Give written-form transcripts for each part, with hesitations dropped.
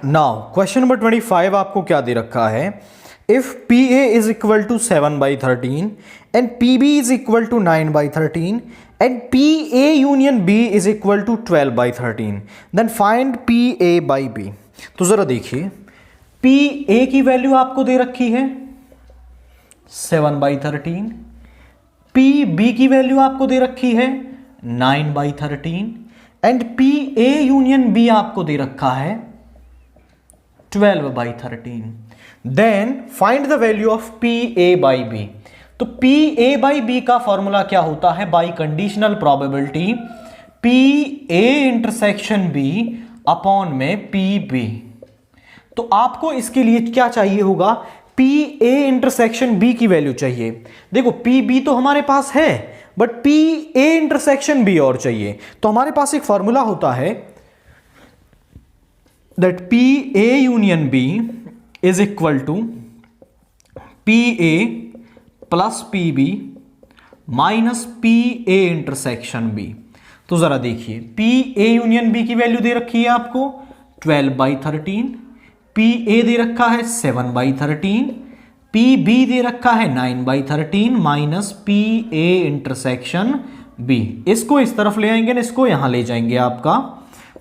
Now question number 25 आपको क्या दे रखा है, if P A is equal to 7/13 and P B is equal to 9/13 and P A union B is equal to 12/13 then find P A by B. तो जरा देखिए, P ए की value आपको दे रखी है 7/13, पी बी की वैल्यू आपको दे रखी है 9/13 and P A union B आपको दे रखा है 12/13। Then find the value of P A by B. तो पी ए बाई बी का फॉर्मूला क्या होता है, by conditional probability P A intersection B upon में पी बी। तो आपको इसके लिए क्या चाहिए होगा, पी ए इंटरसेक्शन बी की वैल्यू चाहिए। देखो पी बी तो हमारे पास है, but P A intersection B और चाहिए। तो हमारे पास एक फॉर्मूला होता है that P A union B is equal to P A plus P B minus P A intersection B. तो जरा देखिए, पी ए यूनियन बी की वैल्यू दे रखी है आपको 12/13, पी ए दे रखा है 7/13, पी बी दे रखा है 9/13 minus P A intersection B. इसको इस तरफ ले आएंगे ना, इसको यहां ले जाएंगे आपका।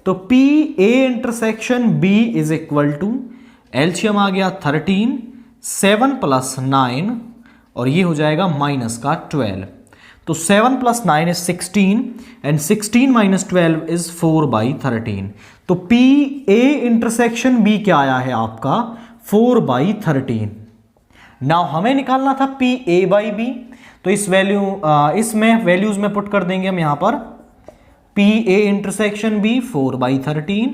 तो P A intersection B is equal to LCM आ गया 13, 7 + 9 और ये हो जाएगा माइनस का 12। तो 7 + 9 इज 16 एंड 16 - 12 इज 4/13। तो पी ए इंटरसेक्शन बी क्या आया है आपका 4/13। नाउ हमें निकालना था पी ए बाई बी। तो इसमें वैल्यूज में पुट कर देंगे हम यहां पर, P A intersection B 4/13,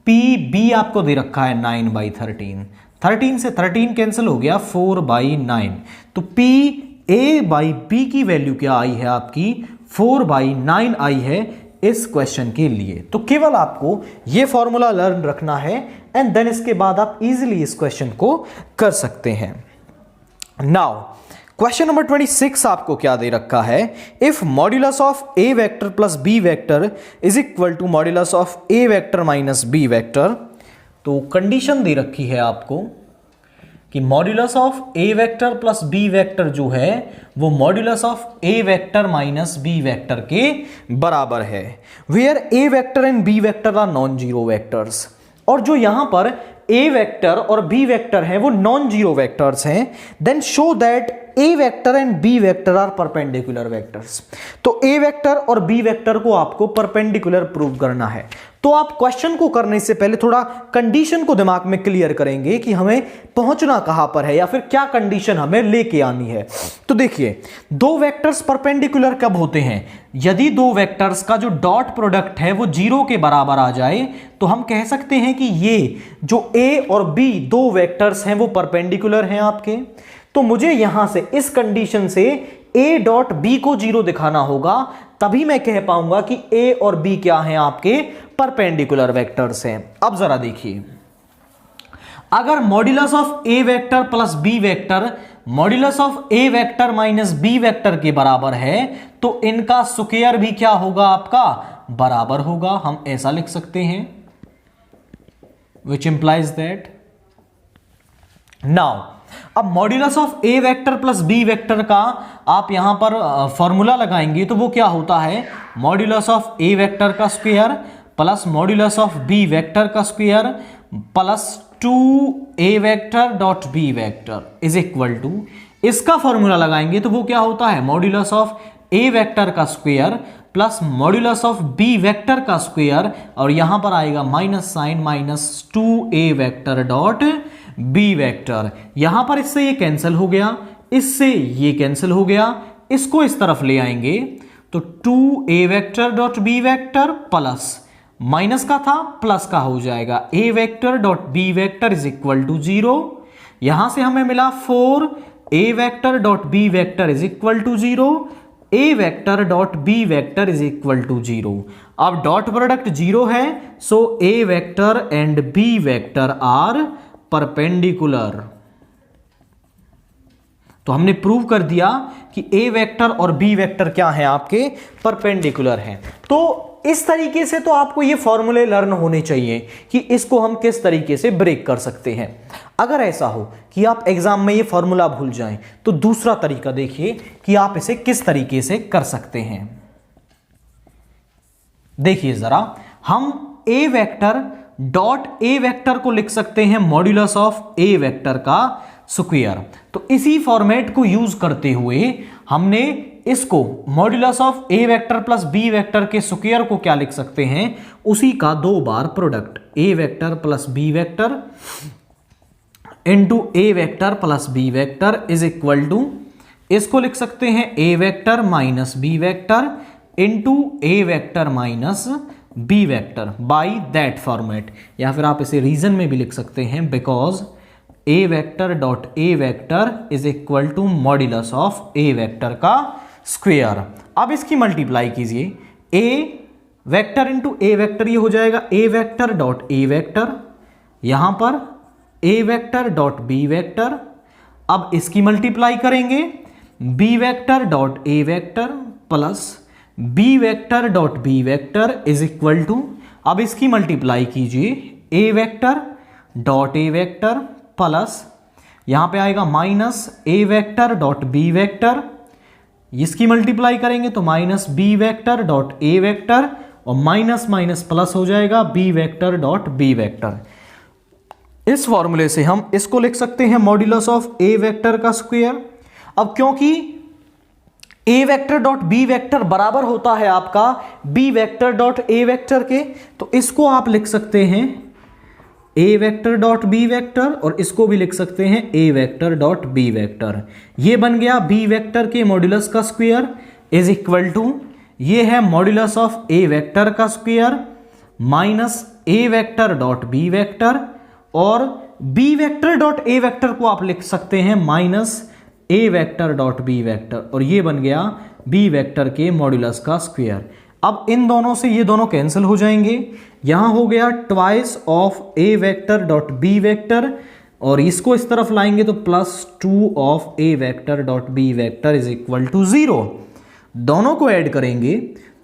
P B आपको दे रखा है 9/13, 13 से 13 कैंसिल हो गया 4/9। तो पी ए बाई बी की वैल्यू क्या आई है आपकी 4/9 आई है इस क्वेश्चन के लिए। तो केवल आपको यह फॉर्मूला लर्न रखना है एंड देन इसके बाद आप इजीली इस क्वेश्चन को कर सकते हैं। नाउ क्वेश्चन नंबर 26 आपको क्या दे रखा है, if modulus of A vector plus B vector is equal to modulus of A vector minus B vector. तो कंडीशन दे रखी है आपको कि modulus of A vector plus B vector जो है वो modulus of A vector minus B vector के बराबर है, where A vector and B vector are non zero vectors. और जो यहां पर ए वेक्टर और बी वेक्टर है वो नॉन जीरो वेक्टर्स हैं, then show that A vector and B vector are perpendicular vectors. तो ए वेक्टर और बी वेक्टर को आपको परपेंडिकुलर प्रूव करना है। तो आप क्वेश्चन को करने से पहले थोड़ा कंडीशन को दिमाग में क्लियर करेंगे कि हमें पहुंचना कहां पर है या फिर क्या कंडीशन हमें लेके आनी है। तो देखिए, दो वेक्टर्स परपेंडिकुलर कब होते हैं, यदि दो वेक्टर्स का जो डॉट प्रोडक्ट है वो 0 के बराबर आ जाए तो हम कह सकते हैं कि ये जो ए और बी दो वेक्टर्स हैं वो परपेंडिकुलर हैं आपके। तो मुझे यहां से इस कंडीशन से ए डॉट बी को 0 दिखाना होगा, तभी मैं कह पाऊंगा कि ए और बी क्या हैं आपके परपेंडिकुलर वेक्टर्स हैं। अब जरा देखिए, अगर modulus of A vector plus B vector modulus of A vector minus B vector के बराबर है तो इनका स्क्वायर भी क्या होगा आपका बराबर होगा। हम ऐसा लिख सकते हैं, विच इंप्लाइज दैट नाउ अब modulus of A vector plus B vector का आप यहां पर फॉर्मूला लगाएंगे तो वो क्या होता है, मॉड्यूलस ऑफ ए वेक्टर का square plus modulus of b vector का square plus 2a vector dot B vector is equal to, इसका फॉर्मूला लगाएंगे तो वो क्या होता है, मॉड्यूलस ऑफ ए वेक्टर का square plus modulus of b vector का स्क्वायर और यहां पर आएगा minus sign minus 2a vector dot B vector. यहां पर इससे ये कैंसिल हो गया, इससे ये कैंसिल हो गया, इसको इस तरफ ले आएंगे तो 2a vector dot B vector plus minus का था प्लस का हो जाएगा a vector dot B vector is equal to 0। यहां से हमें मिला 4a vector dot B vector is equal to 0, a vector dot B vector is equal to 0। अब डॉट प्रोडक्ट 0 है, so a vector and b vector are perpendicular. तो हमने prove कर दिया कि ए वेक्टर और बी वेक्टर क्या है आपके परपेंडिकुलर हैं। तो इस तरीके से तो आपको ये फॉर्मूले लर्न होने चाहिए कि इसको हम किस तरीके से ब्रेक कर सकते हैं। अगर ऐसा हो कि आप एग्जाम में ये फॉर्मूला भूल जाएं तो दूसरा तरीका देखिए कि आप इसे किस तरीके से कर सकते हैं। देखिए जरा, हम a vector dot A vector को लिख सकते हैं मॉड्यूलस ऑफ ए वेक्टर का स्क्वायर। तो इसी फॉर्मेट को यूज करते हुए हमने इसको modulus of A vector plus B vector के स्क्वायर को क्या लिख सकते हैं, उसी का 2 बार product, a vector plus B vector into A vector plus B vector is equal to, इसको लिख सकते हैं ए vector minus B vector into A vector minus B vector by that format, या फिर आप इसे रीजन में भी लिख सकते हैं because A vector dot A vector is equal to modulus of A vector का स्क्वायर। अब इसकी मल्टीप्लाई कीजिए, A vector into A vector, ये हो जाएगा A vector dot A vector, यहां पर A vector dot B vector. अब इसकी मल्टीप्लाई करेंगे, B vector dot A vector plus B vector dot B vector is equal to, अब इसकी मल्टीप्लाई कीजिए, A vector dot A vector plus यहां पे आएगा minus A vector dot B vector, इसकी मल्टीप्लाई करेंगे तो माइनस बी वेक्टर डॉट ए vector और माइनस माइनस प्लस हो जाएगा B vector dot B vector. इस फॉर्मूले से हम इसको लिख सकते हैं मॉड्यूलस ऑफ ए वेक्टर का स्क्वायर। अब क्योंकि A vector dot B vector बराबर होता है आपका बी वेक्टर डॉट ए वेक्टर के, तो इसको आप लिख सकते हैं ए वेक्टर डॉट बी वेक्टर और इसको भी लिख सकते हैं ए वेक्टर डॉट बी वेक्टर। ये बन गया बी वेक्टर के मॉड्यूलस का स्क्वायर इज इक्वल टू, ये है मॉड्यूलस ऑफ ए वेक्टर का square minus A vector dot B vector, और बी वेक्टर डॉट ए वेक्टर को आप लिख सकते हैं minus A vector dot B vector, और ये बन गया बी वेक्टर के मॉड्यूलस का स्क्वायर। अब इन दोनों से ये दोनों कैंसिल हो जाएंगे, यहां हो गया twice of A vector dot B vector, और इसको इस तरफ लाएंगे तो plus 2 of A vector dot B vector is equal to 0। दोनों को ऐड करेंगे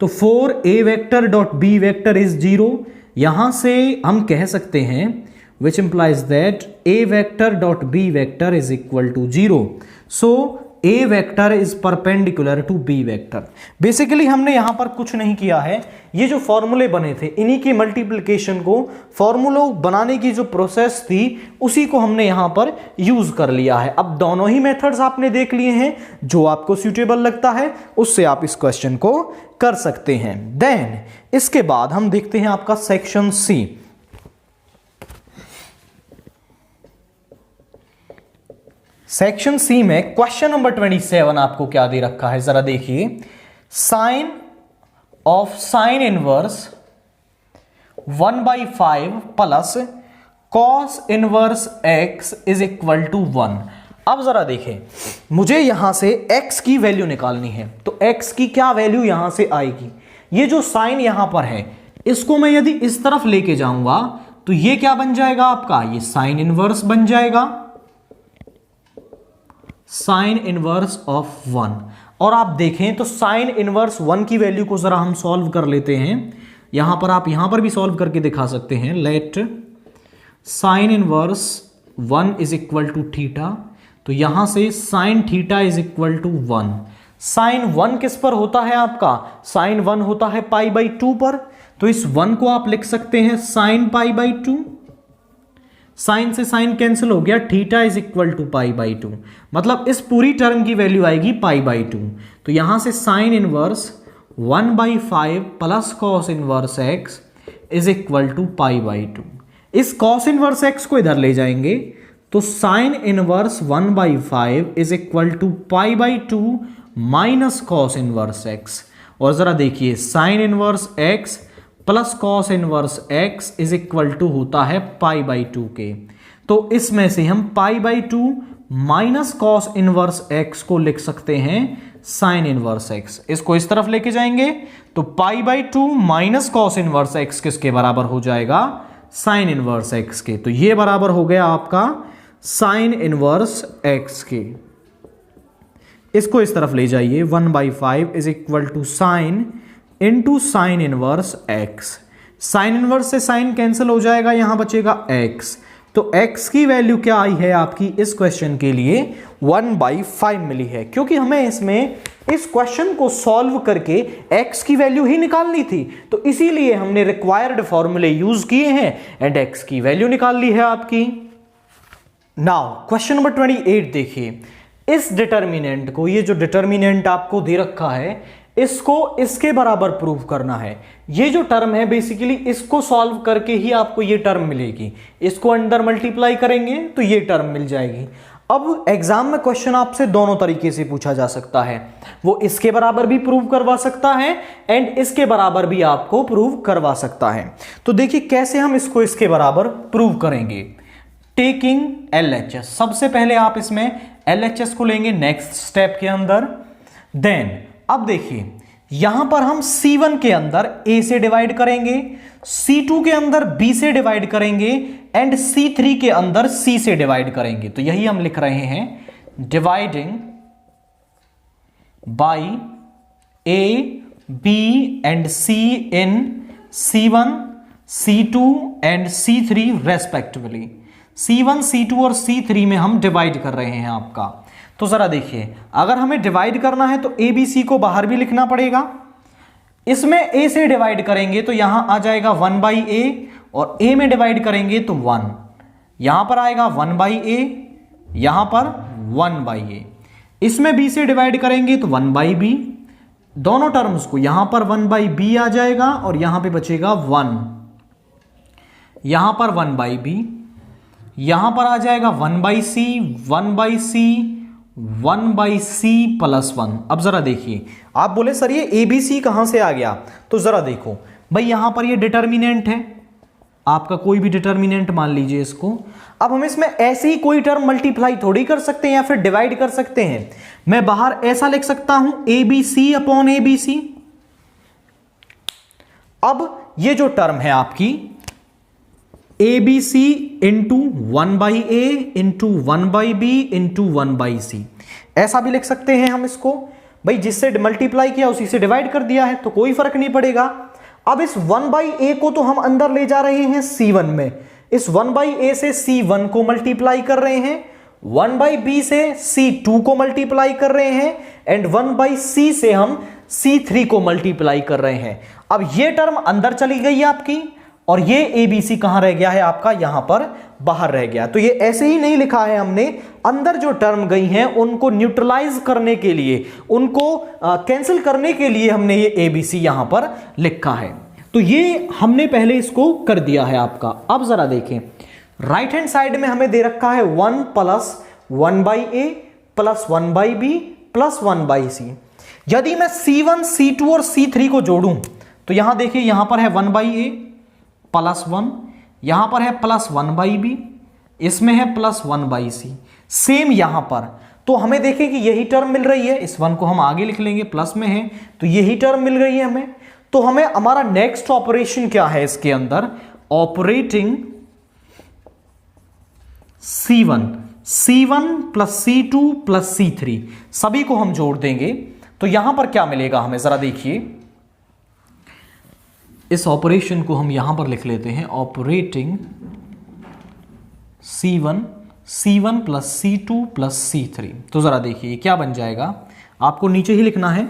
तो 4 a vector dot B vector is 0। यहां से हम कह सकते हैं which implies that a vector dot b vector is equal to 0. So a vector is perpendicular to b vector. Basically हमने यहां पर कुछ नहीं किया है, ये जो फॉर्मूले बने थे इन्हीं की मल्टीप्लिकेशन को, फॉर्मूला बनाने की जो प्रोसेस थी उसी को हमने यहां पर यूज कर लिया है। अब दोनों ही मेथड्स आपने देख लिए हैं, जो आपको सूटेबल लगता है उससे आप इस क्वेश्चन को कर सकते हैं। देन इसके बाद हम देखते हैं आपका सेक्शन सी। सेक्शन सी में क्वेश्चन नंबर 27 आपको क्या दे रखा है, जरा देखिए। Sine of sine inverse 1/5 plus cos inverse x is equal to 1। अब जरा देखें, मुझे यहां से x की वैल्यू निकालनी है, तो x की क्या वैल्यू यहां से आएगी, ये जो साइन यहां पर है इसको मैं यदि इस तरफ लेके जाऊंगा तो ये क्या बन जाएगा आपका, ये साइन इनवर्स बन जाएगा, साइन इनवर्स ऑफ 1। और आप देखें तो साइन इनवर्स 1 की वैल्यू को जरा हम सॉल्व कर लेते हैं। यहां पर आप यहां पर भी सॉल्व करके दिखा सकते हैं। Let sine inverse 1 is equal to theta, तो यहां से sine theta is equal to 1। Sine 1 किस पर होता है आपका, साइन 1 होता है π/2 पर, तो इस 1 को आप लिख सकते हैं साइन π/2। साइन से साइन कैंसिल हो गया, थीटा इज इक्वल टू π/2, मतलब इस पूरी टर्म की वैल्यू आएगी π/2। तो यहां से sine inverse 1/5 plus cos inverse x is equal to π/2। इस कॉस इनवर्स x को इधर ले जाएंगे तो sine inverse 1/5 is equal to π/2 minus cos inverse x। और जरा देखिए, sine inverse x plus cos inverse x is equal to होता है π/2 के, तो इसमें से हम π/2 माइनस कॉस इनवर्स x को लिख सकते हैं साइन इनवर्स x। इसको इस तरफ लेके जाएंगे तो π/2 माइनस कॉस इनवर्स x किसके बराबर हो जाएगा, साइन इनवर्स x के। तो ये बराबर हो गया आपका साइन इनवर्स x के। इसको इस तरफ ले जाइए, 1/5 is equal to sine into sine inverse x. Sine inverse से साइन कैंसिल हो जाएगा, यहां बचेगा x। तो x की वैल्यू क्या आई है आपकी इस क्वेश्चन के लिए 1/5 मिली है, क्योंकि हमें इसमें इस क्वेश्चन को सॉल्व करके x की वैल्यू ही निकालनी थी, तो इसीलिए हमने रिक्वायर्ड फॉर्मूले यूज किए हैं एंड x की वैल्यू निकाल ली है आपकी। नाउ क्वेश्चन नंबर 28 देखिए, इस डिटर्मिनेंट को, ये जो डिटर्मिनेंट आपको दे रखा है, इसको इसके बराबर प्रूव करना है। ये जो टर्म है बेसिकली इसको सॉल्व करके ही आपको ये टर्म मिलेगी, इसको अंदर मल्टीप्लाई करेंगे तो ये टर्म मिल जाएगी। अब एग्जाम में क्वेश्चन आपसे दोनों तरीके से पूछा जा सकता है, वो इसके बराबर भी प्रूव करवा सकता है एंड इसके बराबर भी आपको प्रूव करवा सकता है। तो देखिए कैसे हम इसको इसके बराबर प्रूव करेंगे। टेकिंग LHS, सबसे पहले आप इसमें LHS को लेंगे नेक्स्ट स्टेप के अंदर। देन अब देखिए यहां पर हम C1 के अंदर A से डिवाइड करेंगे, C2 के अंदर B से डिवाइड करेंगे एंड C3 के अंदर C से डिवाइड करेंगे। तो यही हम लिख रहे हैं, dividing by A, B and C in C1, C2 and C3 respectively. C1, C2 और C3 में हम डिवाइड कर रहे हैं आपका। तो जरा देखिए, अगर हमें डिवाइड करना है तो ABC को बाहर भी लिखना पड़ेगा। इसमें A से डिवाइड करेंगे तो यहां आ जाएगा 1/A और A में डिवाइड करेंगे तो 1, यहां पर आएगा 1/A, यहां पर 1/A। इसमें B से डिवाइड करेंगे तो 1/B, दोनों टर्म्स को यहां पर 1/B आ जाएगा और यहां पे बचेगा 1, यहां पर 1/B, यहां पर आ जाएगा 1/C, 1/C, 1/C प्लस 1। अब जरा देखिए, आप बोले सर ये ABC कहां से आ गया, तो जरा देखो भाई, यहां पर ये डिटर्मिनेंट है आपका, कोई भी डिटर्मिनेंट मान लीजिए इसको। अब हम इसमें ऐसे ही कोई टर्म मल्टीप्लाई थोड़ी कर सकते हैं या फिर डिवाइड कर सकते हैं। मैं बाहर ऐसा लिख सकता हूं ABC अपॉन ABC। अब ये जो टर्म है आपकी ABC into 1/A into 1/B into 1/C, ऐसा भी लिख सकते हैं हम इसको। भाई जिससे मल्टीप्लाई किया उसी से डिवाइड कर दिया है तो कोई फर्क नहीं पड़ेगा। अब इस 1/A को तो हम अंदर ले जा रहे हैं C1 में, इस 1/A से C1 को मल्टीप्लाई कर रहे हैं, 1/B से C2 को मल्टीप्लाई कर रहे हैं एंड 1/C से हम C3 को मल्टीप्लाई कर रहे हैं। अब ये टर्म अंदर चली गई आपकी और ये ABC कहां रह गया है आपका, यहां पर बाहर रह गया। तो ये ऐसे ही नहीं लिखा है हमने, अंदर जो टर्म गई हैं उनको न्यूट्रलाइज करने के लिए, उनको कैंसिल करने के लिए हमने ये ABC यहां पर लिखा है। तो ये हमने पहले इसको कर दिया है आपका। अब जरा देखें, राइट हैंड साइड में हमें दे रखा है 1 plus 1/A plus 1/B plus 1/C। यदि मैं C1, C2 और C3 को जोड़ूं तो यहां देखिए, यहां पर है 1/A प्लस 1, यहां पर है प्लस 1/B, इसमें है प्लस 1/C, सेम यहां पर। तो हमें देखें कि यही टर्म मिल रही है, इस 1 को हम आगे लिख लेंगे, प्लस में है तो यही टर्म मिल रही है हमें। तो हमें हमारा नेक्स्ट ऑपरेशन क्या है इसके अंदर, operating C1 plus C2 plus C3 सभी को हम जोड़ देंगे तो यहां पर क्या मिलेगा हमें, जरा देखिए। इस ऑपरेशन को हम यहां पर लिख लेते हैं, operating C1 plus C2 plus C3। तो जरा देखिए क्या बन जाएगा, आपको नीचे ही लिखना है,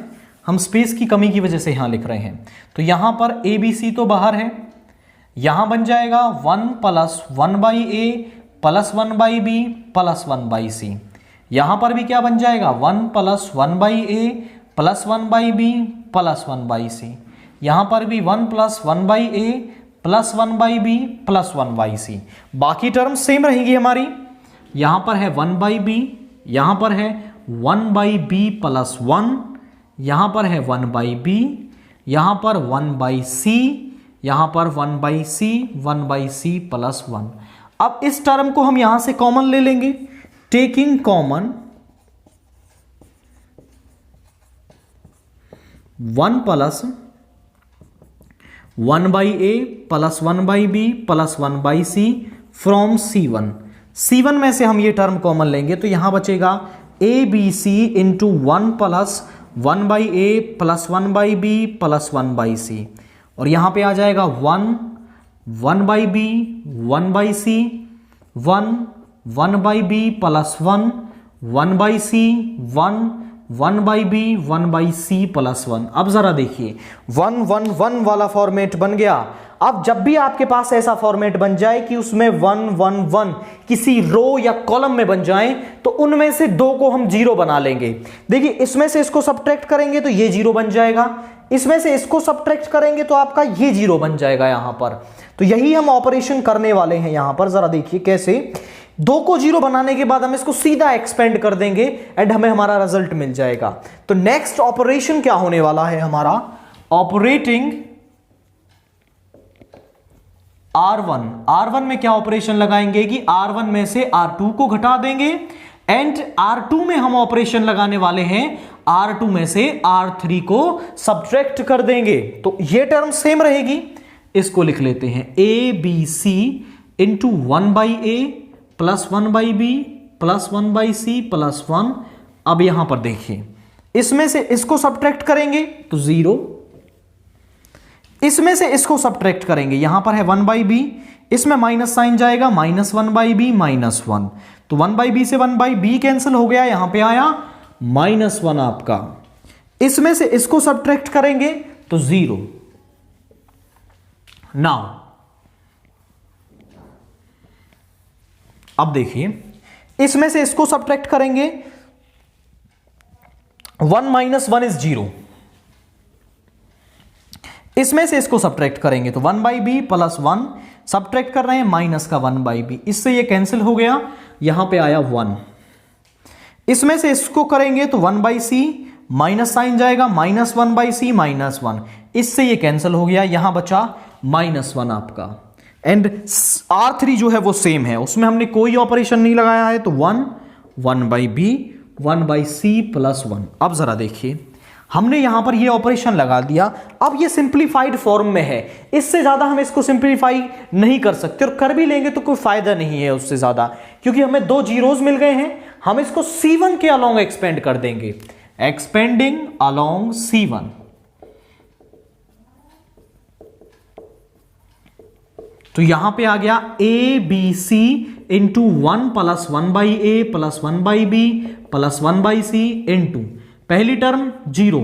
हम स्पेस की कमी की वजह से यहां लिख रहे हैं। तो यहां पर ABC तो बाहर है, यहां बन जाएगा 1 plus 1/A plus 1/B plus 1/C। यहां पर भी क्या बन जाएगा, 1 plus 1/A plus 1/B plus 1/C। यहां पर भी 1 plus 1/A plus 1/B plus 1/C। बाकी टर्म सेम रहेंगी हमारी। यहां पर है 1/B, यहां पर है 1/B प्लस 1, यहां पर है 1/B, यहां पर 1/C, यहां पर 1/C, 1/C प्लस 1। अब इस टर्म को हम यहां से कॉमन ले लेंगे, taking common 1 plus 1/A plus 1/B plus 1/C from C1 में से हम ये टर्म कॉमन लेंगे तो यहां बचेगा ABC into 1 plus 1 by A plus 1 by B plus 1 by c, और यहां पे आ जाएगा 1 by B 1 by c, 1 by B plus 1 by c, 1 by B 1 by C plus 1। अब जरा देखिए 1 1 1 वाला फॉर्मेट बन गया। अब जब भी आपके पास ऐसा फॉर्मेट बन जाए कि उसमें 1 1 1 किसी रो या कॉलम में बन जाए, तो उनमें से दो को हम जीरो बना लेंगे। देखिए इसमें से इसको सब्ट्रैक्ट करेंगे तो ये जीरो बन जाएगा, इसमें से इसको सब्ट्रैक्ट करेंगे तो आपका ये जीरो बन जाएगा यहां पर। तो यही हम ऑपरेशन करने वाले हैं यहां पर। जरा देखिए कैसे, दो को जीरो बनाने के बाद हम इसको सीधा एक्सपेंड कर देंगे एंड हमें हमारा रिजल्ट मिल जाएगा। तो नेक्स्ट ऑपरेशन क्या होने वाला है हमारा, ऑपरेटिंग R1 में क्या ऑपरेशन लगाएंगे कि R1 में से R2 को घटा देंगे एंड R2 में हम ऑपरेशन लगाने वाले हैं R2 में से R3 को सब्ट्रैक्ट कर देंगे। तो ये टर्म सेम रहेगी, इसको लिख लेते हैं ABC into 1 by A plus 1 by B plus 1 by C plus 1। अब यहां पर देखिए इसमें से इसको सब्ट्रैक्ट करेंगे तो 0, इसमें से इसको सब्ट्रैक्ट करेंगे, यहां पर है 1 बाई बी, इसमें माइनस साइन जाएगा, माइनस 1 बाई बी माइनस 1, तो 1 बाई बी से 1 बाई बी कैंसिल हो गया, यहां पे आया माइनस 1 आपका। इसमें से इसको सब्ट्रैक्ट करेंगे तो 0। नाउ अब देखिए इसमें से इसको सब्ट्रैक्ट करेंगे, 1 माइनस 1 इज 0, इसमें से इसको सब्ट्रैक्ट करेंगे तो 1 बाई बी प्लस 1, सब्ट्रैक्ट कर रहे हैं माइनस का 1 बाई बी, इससे ये कैंसिल हो गया, यहां पे आया 1। इसमें से इसको करेंगे तो 1 बाई सी, माइनस साइन जाएगा, माइनस 1 बाई सी माइनस 1, इससे ये कैंसिल हो गया, यहां बचा माइनस 1 आपका। एंड R3 जो है वो सेम है, उसमें हमने कोई ऑपरेशन नहीं लगाया है, तो 1 by B 1 by C plus 1। अब जरा देखिए हमने यहां पर ये ऑपरेशन लगा दिया, अब ये सिंप्लीफाइड फॉर्म में है, इससे ज्यादा हम इसको सिंप्लीफाई नहीं कर सकते, और कर भी लेंगे तो कोई फायदा नहीं है उससे ज्यादा, क्योंकि हमें दो जीरोस मिल गए हैं। हम इसको C1 के अलोंग एक्सपेंड कर देंगे, एक्सपेंडिंग अलोंग C1। तो यहां पे आ गया ABC into 1 plus 1 by A plus 1 by B plus 1 by C into पहली टर्म 0।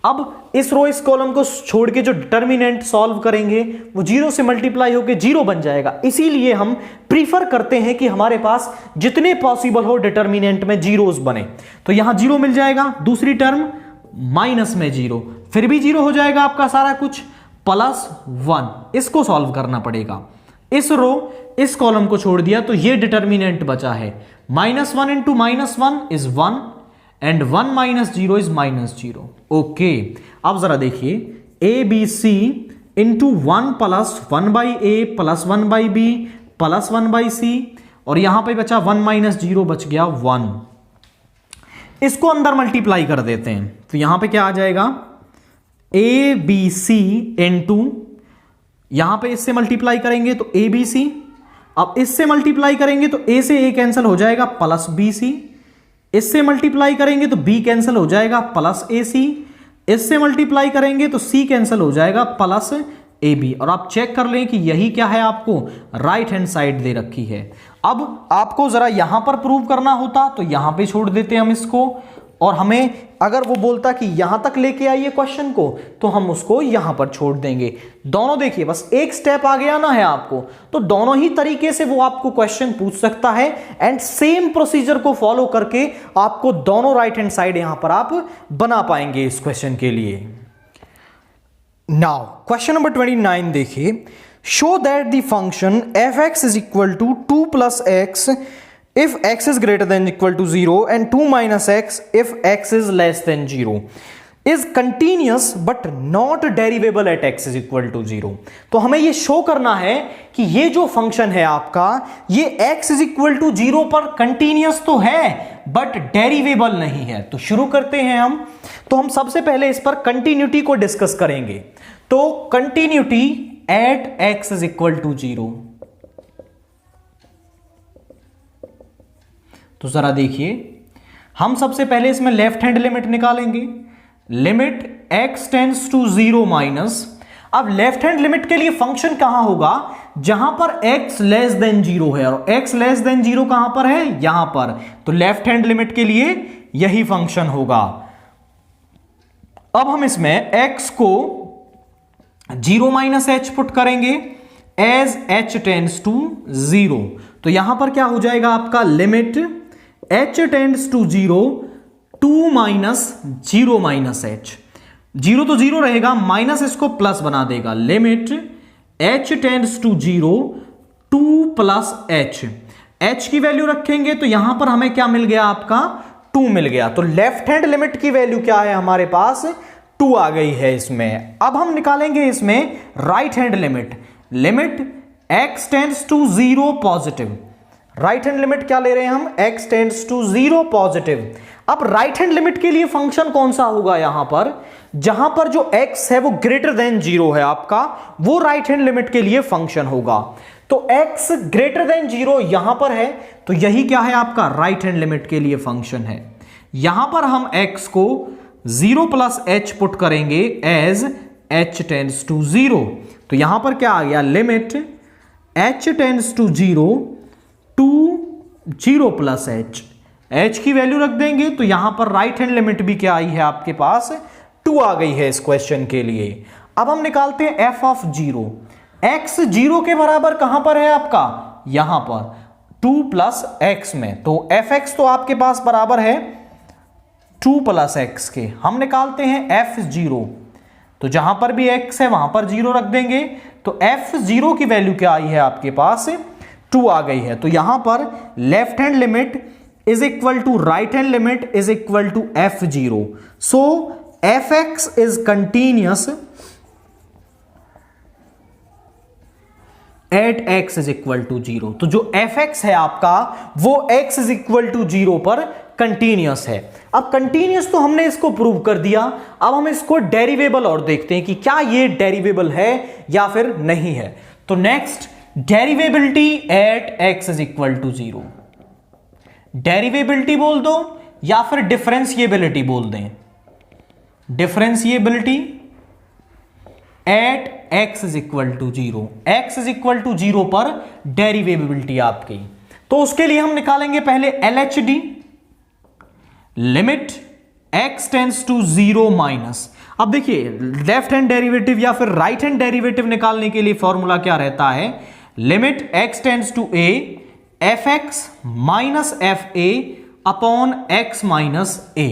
अब इस रो इस कॉलम को छोड़ के जो डिटर्मिनेंट सॉल्व करेंगे वो 0 से मल्टीप्लाई होकर 0 बन जाएगा, इसीलिए हम प्रीफर करते हैं कि हमारे पास जितने पॉसिबल हो डिटर्मिनेंट में जीरोस बने। तो यहां 0 मिल जाएगा, दूसरी टर्म माइनस में 0, फिर भी 0 हो जाएगा आपका सारा कुछ, प्लस 1, इसको सॉल्व करना पड़ेगा। इस रो इस कॉलम को छोड़ दिया तो ये डिटर्मिनेंट बचा है, -1 into -1 is 1 and 1 minus 0 is -0। Okay, अब जरा देखिए ABC into 1 plus 1 by A plus 1 by B plus 1 by c, और यहां पे बचा 1 माइनस 0 बच गया 1। इसको अंदर मल्टीप्लाई कर देते हैं, तो यहां पे क्या आ जाएगा ABC इंटू, यहां पे इससे मल्टीप्लाई करेंगे तो ABC, अब इससे मल्टीप्लाई करेंगे तो A से A कैंसिल हो जाएगा प्लस BC, इससे मल्टीप्लाई करेंगे तो B कैंसिल हो जाएगा प्लस AC, इससे मल्टीप्लाई करेंगे तो C कैंसिल हो जाएगा प्लस AB। और आप चेक कर लें कि यही क्या है, आपको राइट हैंड साइड दे रखी है। अब आपको जरा यहां पर प्रूव करना होता तो यहां पे छोड़ देते हम इसको, और हमें अगर वो बोलता कि यहां तक लेके आइए क्वेश्चन को तो हम उसको यहां पर छोड़ देंगे। दोनों देखिए बस एक स्टेप आगे आना है आपको, तो दोनों ही तरीके से वो आपको क्वेश्चन पूछ सकता है एंड सेम प्रोसीजर को फॉलो करके आपको दोनों राइट हैंड साइड यहां पर आप बना पाएंगे इस क्वेश्चन के लिए। नाउ क्वेश्चन नंबर 29 देखिए, show that the function f(x) is equal to 2 plus x if x is greater than equal to 0 and 2 minus x if x is less than 0 is continuous but not derivable at x is equal to 0। तो हमें ये show करना है कि ये जो function है आपका ये x is equal to 0 पर कंटिन्यूअस तो है बट डेरिवेबल नहीं है। तो शुरू करते हैं हम सबसे पहले इस पर कंटिन्यूटी को डिस्कस करेंगे। तो continuity at x is equal to 0, तो जरा देखिए हम सबसे पहले इसमें लेफ्ट हैंड लिमिट निकालेंगे, limit x tends to 0 minus, अब लेफ्ट हैंड लिमिट के लिए फंक्शन कहां होगा, जहां पर x लेस देन 0 है, और x लेस देन 0 कहां पर है, यहां पर, तो लेफ्ट हैंड लिमिट के लिए यही फंक्शन होगा। अब हम इसमें x को 0 माइनस एच पुट करेंगे एज h टेंड्स टू 0, तो यहां पर क्या हो जाएगा आपका, limit h tends to 0 2 minus 0 minus H, 0 तो 0 रहेगा, माइनस इसको प्लस बना देगा, limit h tends to 0 2 plus h की वैल्यू रखेंगे तो यहां पर हमें क्या मिल गया आपका, 2 मिल गया। तो लेफ्ट हैंड लिमिट की वैल्यू क्या है हमारे पास, 2 आ गई है इसमें। अब हम निकालेंगे इसमें right hand limit, limit x tends to 0 positive, right hand limit क्या ले रहे हैं हम, x टेंड्स टू 0 पॉजिटिव। अब राइट हैंड लिमिट के लिए फंक्शन कौन सा होगा, यहां पर जहां पर जो x है वो ग्रेटर देन 0 है आपका, वो राइट हैंड लिमिट के लिए फंक्शन होगा। तो x ग्रेटर देन 0 यहां पर है, तो यही क्या है आपका राइट हैंड लिमिट के लिए फंक्शन है। यहां पर हम x को 0 प्लस h पुट करेंगे एज h टेंड्स टू 0, तो यहां पर क्या आ गया, limit h tends to 0 two 0 plus h की वैल्यू रख देंगे, तो यहां पर राइट हैंड लिमिट भी क्या आई है आपके पास, 2 आ गई है इस क्वेश्चन के लिए। अब हम निकालते हैं f ऑफ 0, x 0 के बराबर कहां पर है आपका, यहां पर 2 प्लस x में, तो fx तो आपके पास बराबर है 2 प्लस x के। हम निकालते हैं f0, तो जहां पर भी x है वहां पर 0 रख देंगे, तो f0 की वैल्यू क्या आई है आपके पास, 2 आ गई है। तो यहां पर left hand limit is equal to right hand limit is equal to f0, so fx is continuous at x is equal to 0, तो जो fx है आपका वो x इज इक्वल टू 0 पर कंटिन्यूअस है। अब कंटिन्यूअस तो हमने इसको प्रूव कर दिया, अब हम इसको डेरिवेबल और देखते हैं कि क्या ये डेरिवेबल है या फिर नहीं है। तो next, derivability at x is equal to 0, derivability बोल दो या फिर डिफरेंशिएबिलिटी बोल दें, differentiability at x is equal to 0, x is equal to 0 पर डेरिवेबिलिटी आपकी। तो उसके लिए हम निकालेंगे पहले LHD, limit x tends to 0 minus. अब देखिए लेफ्ट हैंड डेरिवेटिव या फिर राइट हैंड डेरिवेटिव निकालने के लिए फॉर्मूला क्या रहता है, limit x tends to a fx minus fa upon x minus a।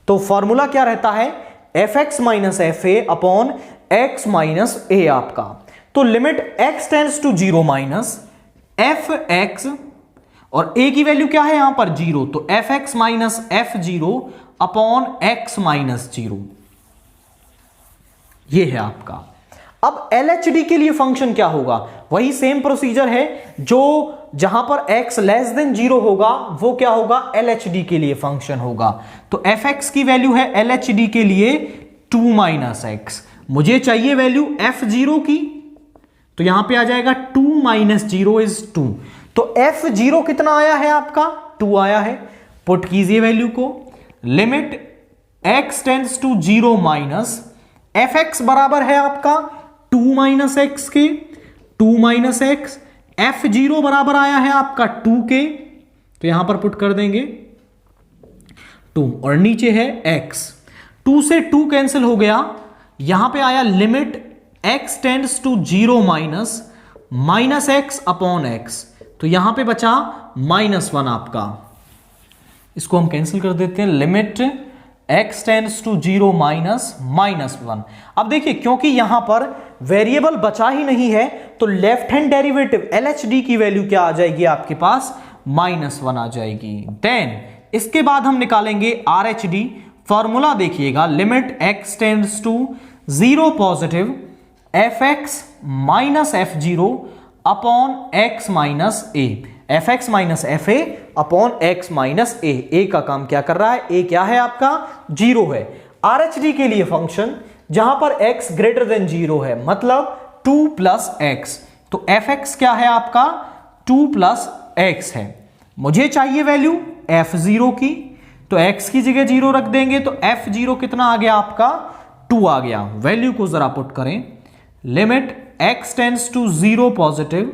तो फॉर्मूला क्या रहता है, fx minus fa upon x minus a आपका। तो limit x tends to 0 minus fx, और a की वैल्यू क्या है यहां पर 0, तो fx minus f0 upon x minus 0, ये है आपका। अब LHD के लिए फंक्शन क्या होगा, वही सेम प्रोसीजर है, जो जहां पर x लेस देन 0 होगा वो क्या होगा, LHD के लिए फंक्शन होगा। तो fx की वैल्यू है LHD के लिए 2 माइनस x, मुझे चाहिए वैल्यू f0 की, तो यहां पे आ जाएगा 2 माइनस 0 इज 2, तो f0 कितना आया है आपका, 2 आया है। पुट कीजिए वैल्यू को, limit x tends to 0 minus fx बराबर है आपका 2 माइनस एक्स के, 2 माइनस एक्स, f0 बराबर आया है आपका 2 के, तो यहां पर पुट कर देंगे 2, और नीचे है x, 2 से 2 कैंसिल हो गया, यहां पे आया limit x tends to 0 minus minus X upon X, तो यहां पे बचा -1 आपका, इसको हम कैंसिल कर देते हैं, limit x tends to 0 minus -1। अब देखिए क्योंकि यहां पर वेरिएबल बचा ही नहीं है, तो लेफ्ट हैंड डेरिवेटिव LHD की वैल्यू क्या आ जाएगी आपके पास, -1 आ जाएगी। देन इसके बाद हम निकालेंगे RHD, फॉर्मूला देखिएगा, limit x tends to 0 positive fx minus f0 upon x minus a, fx minus fa upon x minus a का काम क्या कर रहा है, a क्या है आपका 0 है। RHD के लिए फंक्शन जहां पर x ग्रेटर देन 0 है, मतलब 2 प्लस x, तो fx क्या है आपका 2 प्लस x है, मुझे चाहिए वैल्यू f0 की, तो x की जगह 0 रख देंगे तो f0 कितना आ गया आपका 2 आ गया। वैल्यू को जरा पुट करें, limit x tends to 0 positive,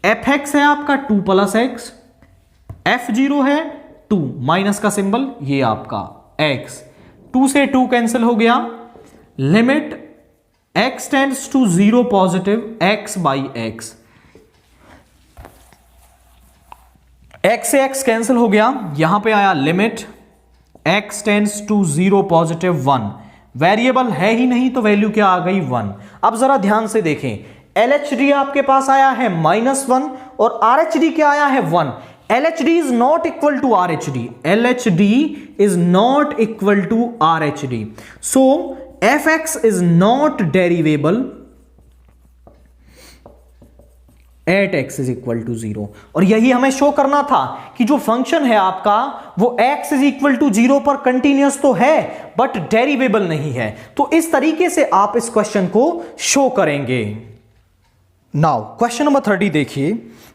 fx है आपका 2 प्लस एक्स, f0 है 2 माइनस का सिंबल ये आपका x, 2 से 2 कैंसिल हो गया, limit x tends to 0 positive x by X, x से x कैंसिल हो गया, यहां पे आया limit x tends to 0 positive 1, variable है ही नहीं तो वैल्यू क्या आ गई 1। अब जरा ध्यान से देखें, LHD आपके पास आया है -1 और RHD क्या आया है 1। LHD is not equal to RHD, LHD is not equal to RHD, so fx is not derivable at x is equal to 0। और यही हमें शो करना था कि जो फंक्शन है आपका वो x इज इक्वल टू 0 पर कंटिन्यूअस तो है बट डेरिवेबल नहीं है। तो इस तरीके से आप इस क्वेश्चन को शो करेंगे। नाउ क्वेश्चन नंबर 30 देखिए,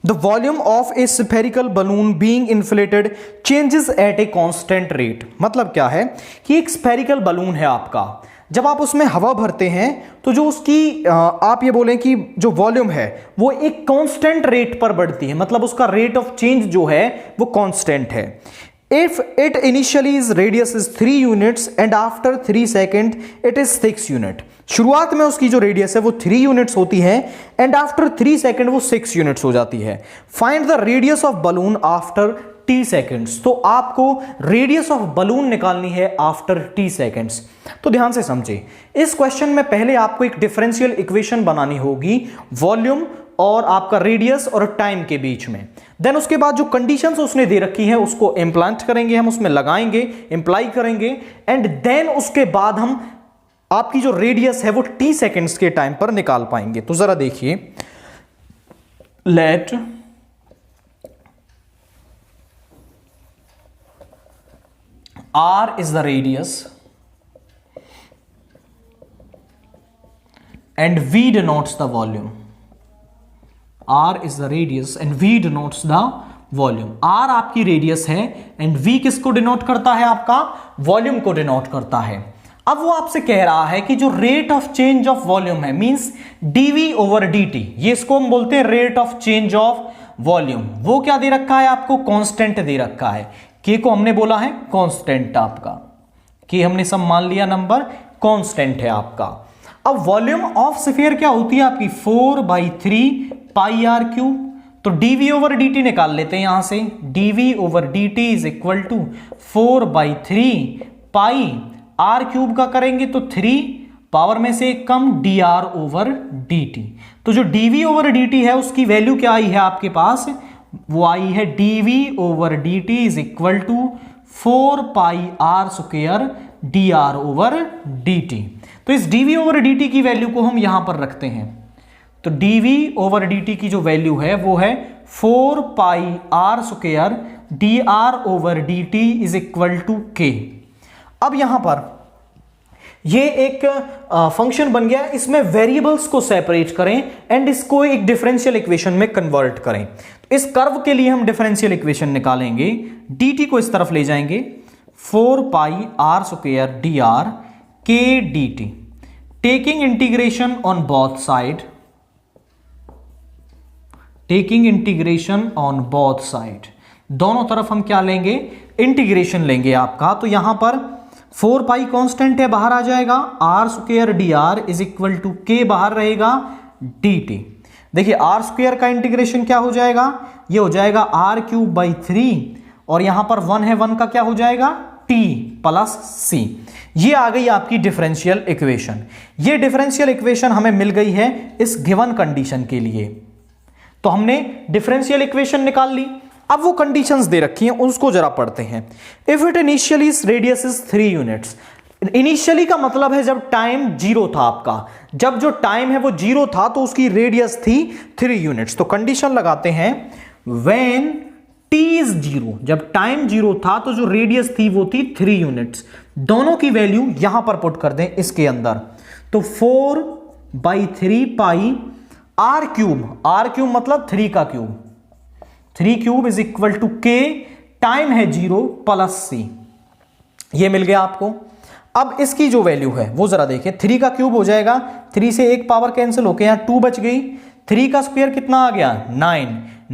the volume of A spherical balloon being inflated changes at a constant rate. मतलब क्या है कि एक स्फेरिकल बलून है आपका, जब आप उसमें हवा भरते हैं तो जो उसकी आप ये बोलें कि जो वॉल्यूम है वो एक कांस्टेंट रेट पर बढ़ती है, मतलब उसका रेट ऑफ चेंज जो है वो कांस्टेंट है। If it initially is radius is 3 units and after 3 second it is 6 unit. शुरुआत में उसकी जो रेडियस है वो 3 यूनिट्स होती है एंड आफ्टर 3 सेकेंड वो 6 यूनिट्स हो जाती है। Find the radius of balloon after t seconds. तो आपको रेडियस ऑफ बलून निकालनी है आफ्टर t सेकेंड्स। तो ध्यान से समझिए, इस क्वेश्चन में पहले आपको एक डिफरेंशियल इक्वेशन बनानी होगी वॉल्यूम और आपका रेडियस और टाइम के बीच में। देन उसके बाद जो कंडीशंस उसने दे रखी है उसको इम्प्लांट करेंगे, हम उसमें लगाएंगे, इंप्लाई करेंगे एंड देन उसके बाद हम आपकी जो रेडियस है वो t सेकेंड्स के टाइम पर निकाल पाएंगे। तो जरा देखिए, late r is the radius and v denotes the volume. r is the radius and v denotes the volume. r आपकी रेडियस है एंड v किसको डिनोट करता है, आपका वॉल्यूम को डिनोट करता है। अब वो आपसे कह रहा है कि जो rate of change of volume है मींस dv ओवर dt, ये इसको हम बोलते हैं rate of change of volume, वो क्या दे रखा है आपको, कांस्टेंट दे रखा है। के को हमने बोला है कांस्टेंट आपका, के हमने सब मान लिया नंबर, कांस्टेंट है आपका। अब वॉल्यूम ऑफ स्फीयर क्या होती है आपकी 4/3 पाई आर क्यूब। तो dv ओवर dt निकाल लेते हैं यहां से, dv over dt is equal to 4/3 pi are cube का करेंगे तो 3 पावर में से एक कम dr ओवर dt। तो जो dv ओवर dt है उसकी वैल्यू क्या आई है आपके पास, वो आई है dv over dt is equal to 4 pi are square dr over dt। तो इस dv ओवर dt की वैल्यू को हम यहां पर रखते हैं। तो dv ओवर dt की जो वैल्यू है वो है 4 pi are square dr over dt is equal to k। अब यहां पर ये एक फंक्शन बन गया, इसमें वेरिएबल्स को सेपरेट करें एंड इसको एक डिफरेंशियल इक्वेशन में कन्वर्ट करें। तो इस कर्व के लिए हम डिफरेंशियल इक्वेशन निकालेंगे, dt को इस तरफ ले जाएंगे 4 pi are square dr k dt, taking integration on both side, taking integration on both side, दोनों तरफ हम क्या लेंगे, इंटीग्रेशन लेंगे आपका। तो यहां पर 4 पाई कांस्टेंट है, बाहर आ जाएगा, R square dr is equal to k बाहर रहेगा dt। देखिए आर स्क्वायर का इंटीग्रेशन क्या हो जाएगा, ये हो जाएगा r³ 3 और यहां पर 1 है, 1 का क्या हो जाएगा t प्लस c। ये आ गई आपकी डिफरेंशियल इक्वेशन। ये डिफरेंशियल इक्वेशन हमें मिल गई है इस गिवन कंडीशन के लिए। तो हमने डिफरेंशियल इक्वेशन निकाल ली। अब वो कंडीशंस दे रखी हैं उसको जरा पढ़ते हैं। If it initially radius is 3 units, initially का मतलब है जब टाइम 0 था आपका, जब जो टाइम है वो 0 था तो उसकी रेडियस थी 3 यूनिट्स। तो कंडीशन लगाते हैं व्हेन t इज 0, जब टाइम 0 था तो जो रेडियस थी वो थी 3 यूनिट्स। दोनों की वैल्यू यहां पर पुट कर दें इसके अंदर। तो 4/3 पाई r³ मतलब 3 का cube, 3 cube is equal to k, time है 0 प्लस c। ये मिल गया आपको। अब इसकी जो वैल्यू है वो जरा देखिए, 3 का क्यूब हो जाएगा, 3 से एक पावर कैंसिल होके यहाँ 2 बच गई, 3 का स्क्वायर कितना आ गया 9,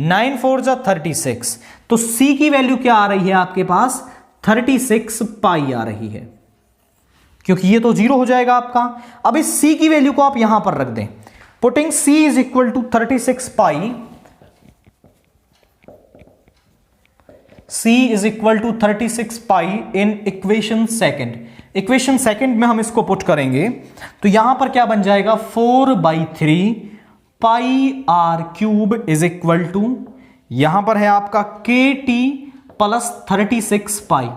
9 4 जा 36। तो C की वैल्यू क्या आ रही है आपके पास 36 पाई आ रही है, क्योंकि ये तो 0 हो जाएगा आपका। अब इस C की वैल्यू को आप यहां पर रख दें, putting C is equal to 36 pi, C is equal to 36 pi in equation second. Equation second में हम इसको पुट करेंगे तो यहां पर क्या बन जाएगा 4/3 pi are cube is equal to, यहां पर है आपका KT plus 36 pi,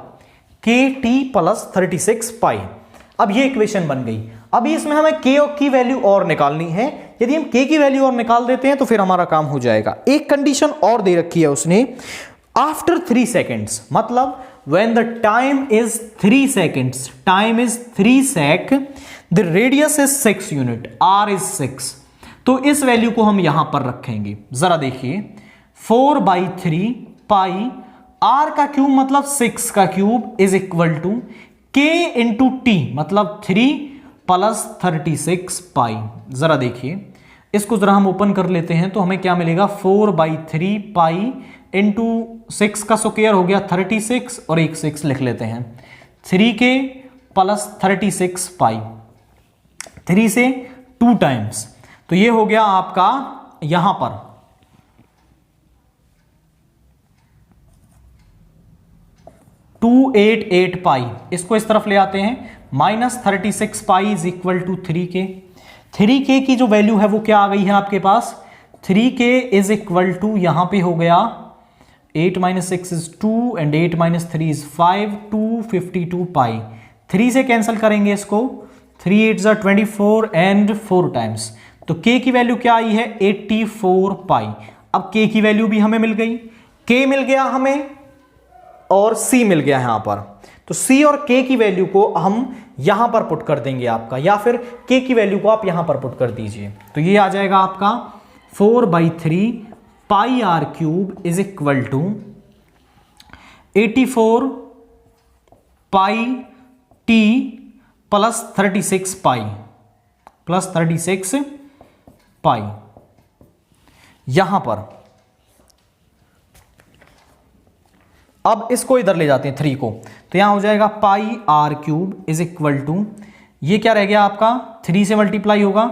KT plus 36 pi. अब ये इक्वेशन बन गई। अभी इसमें हमें K की वैल्यू और निकालनी है। यदि हम K की वैल्यू और निकाल देते हैं तो फिर हमारा काम हो जाएगा। एक कंडीशन और दे रखी है उसने, आफ्टर 3 सेकेंड्स, मतलब when the time is 3 seconds, time is 3 sec, the radius is 6 unit, r is 6। तो इस वैल्यू को हम यहां पर रखेंगे। जरा देखिए 4/3 पाई r का क्यूब मतलब 6 का cube is equal to k into T मतलब 3 प्लस 36 पाई। जरा देखिए इसको जरा हम ओपन कर लेते हैं तो हमें क्या मिलेगा 4/3 पाई इंटू 6 का स्क्वायर हो गया 36 और एक 6 लिख लेते हैं, 3k प्लस 36 पाई, 3 से 2 टाइम्स, तो ये हो गया आपका यहां पर 288 पाई। इसको इस तरफ ले आते हैं, minus 36 pi is equal to 3k। 3k की जो वैल्यू है वो क्या आ गई है आपके पास 3k इज इक्वल टू यहां पे हो गया 8 minus 6 is 2 and 8 minus 3 is 5, 252 पाई। 3 से कैंसिल करेंगे इसको, 3 8 are 24 and 4 टाइम्स, तो k की वैल्यू क्या आई है 84 पाई। अब k की वैल्यू भी हमें मिल गई, k मिल गया हमें और c मिल गया यहां पर, तो c और k की वैल्यू को हम यहां पर पुट कर देंगे आपका, या फिर k की वैल्यू को आप यहां पर पुट कर दीजिए। तो ये आ जाएगा आपका 4/3 pi are cube is equal to 84 pi T plus 36 pi plus 36 pi. यहां पर अब इसको इधर ले जाते हैं 3 को, तो यहां हो जाएगा pi are cube is equal to, ये क्या रह गया आपका 3 से मल्टीप्लाई होगा,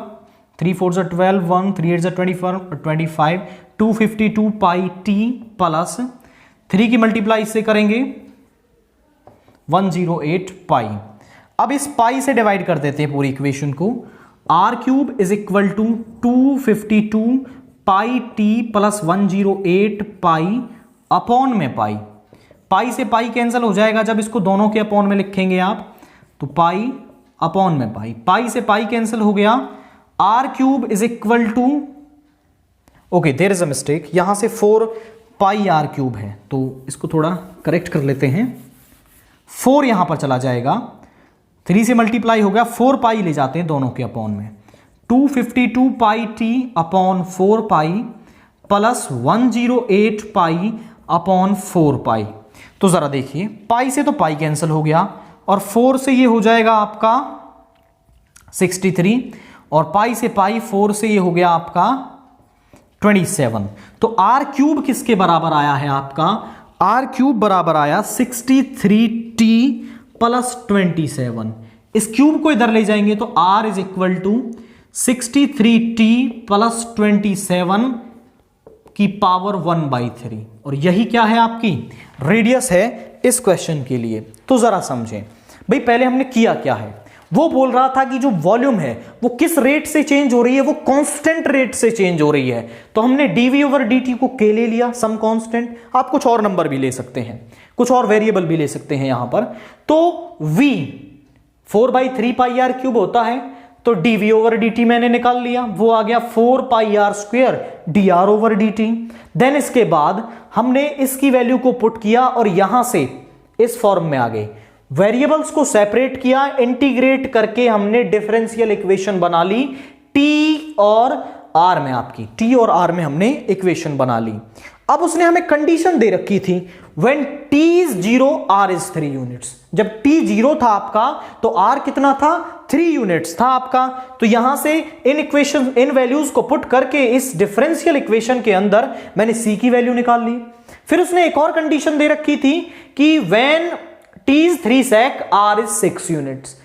3 4 जा 12, 1 3 8 जा 25, 252 पाई टी प्लस 3 की मल्टीप्लाई इससे करेंगे 108 पाई। अब इस पाई से डिवाइड कर देते हैं पूरी इक्वेशन को, R cube is equal to 252 pi T plus 108 pi upon में पाई। पाई से पाई कैंसिल हो जाएगा जब इसको दोनों के अपॉन में लिखेंगे आप, तो पाई अपॉन में पाई, पाई से पाई कैंसिल हो गया, R cube is equal to, okay there is a mistake, यहां से 4 पाई आर क्यूब है तो इसको थोड़ा करेक्ट कर लेते हैं, 4 यहां पर चला जाएगा, 3 से मल्टीप्लाई हो गया, 4 पाई ले जाते हैं दोनों के अपॉन में, 252 pi t upon 4 pi plus 108 pi upon 4 pi. तो जरा देखिए पाई से तो पाई कैंसिल हो गया और 4 से ये हो जाएगा आपका 63 और पाई से पाई 4 से ये हो गया आपका 27। तो आर क्यूब किसके बराबर आया है आपका, आर क्यूब बराबर आया 63t प्लस 27। इस क्यूब को इधर ले जाएंगे तो r is equal to 63t plus 27 की पावर 1/3, और यही क्या है आपकी रेडियस है इस क्वेश्चन के लिए। तो जरा समझें भाई, पहले हमने किया क्या है, वो बोल रहा था कि जो वॉल्यूम है वो किस रेट से चेंज हो रही है, वो कांस्टेंट रेट से चेंज हो रही है, तो हमने dv/dt को k ले लिया, सम कांस्टेंट। आप कुछ और नंबर भी ले सकते हैं, कुछ और वेरिएबल भी ले सकते हैं यहां पर। तो v 4/3 पाई आर क्यूब होता है, तो dv/dt मैंने निकाल लिया, वो आ गया 4 pi are square dr/dt। Then इसके बाद हमने इसकी वैल्यू को पुट किया और यहां से इस फॉर्म में आ गए, वेरिएबल्स को सेपरेट किया, इंटीग्रेट करके हमने डिफरेंशियल इक्वेशन बना ली t और r में, आपकी t और r में हमने इक्वेशन बना ली। अब उसने हमें कंडीशन दे रखी थी when t is 0 r is 3 units. जब t 0 था आपका तो r कितना था, 3 यूनिट्स था आपका। तो यहां से इन वैल्यूज को पुट करके इस डिफरेंशियल इक्वेशन के अंदर मैंने c की वैल्यू निकाल ली। फिर उसने एक और कंडीशन दे रखी थी कि when t is 3 sec r is 6 units.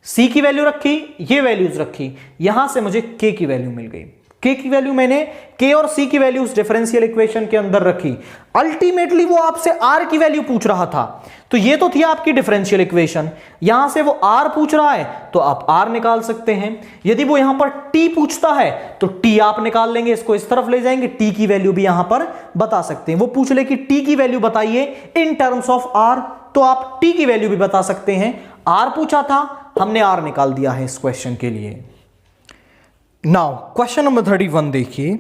c की वैल्यू रखी, ये वैल्यूज रखी, यहां से मुझे k की वैल्यू मिल गई। k की वैल्यू मैंने k और c की वैल्यू उस डिफरेंशियल इक्वेशन के अंदर रखी। अल्टीमेटली वो आपसे r की वैल्यू पूछ रहा था, तो ये तो थी आपकी डिफरेंशियल इक्वेशन, यहां से वो r पूछ रहा है तो आप r निकाल सकते हैं। यदि वो यहां पर t पूछता है तो t आप निकाल लेंगे, इसको इस तरफ ले जाएंगे, t की वैल्यू भी यहां पर बता सकते हैं। वो पूछ ले कि t की वैल्यू बताइए इन टर्म्स ऑफ r, तो आप t की वैल्यू भी बता सकते हैं। r पूछा था, हमने r निकाल दिया है इस क्वेश्चन के लिए। नाउ क्वेश्चन नंबर 31 देखिए,